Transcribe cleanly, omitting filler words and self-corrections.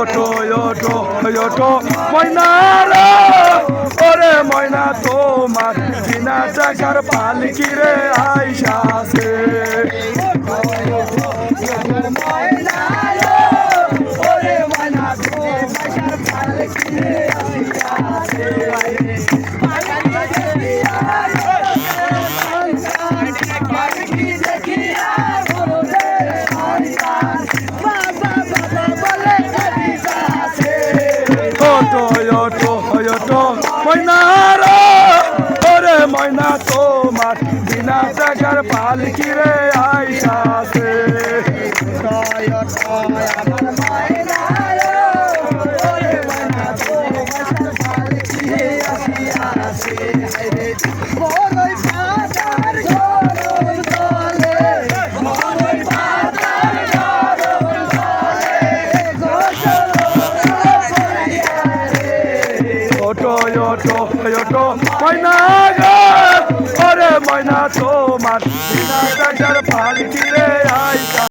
ওটো ওটো ওটো ময়না রে ওরে ময়না তোমার বিনা টাকার পালকি রে আইসাছে ময়না রে ওরে ময়না তোমার বিনা টাকার পালকি রে আইসাছে ময়না গো ওরে ময়না তোমার বিনা টাকার পালকি রে আইসা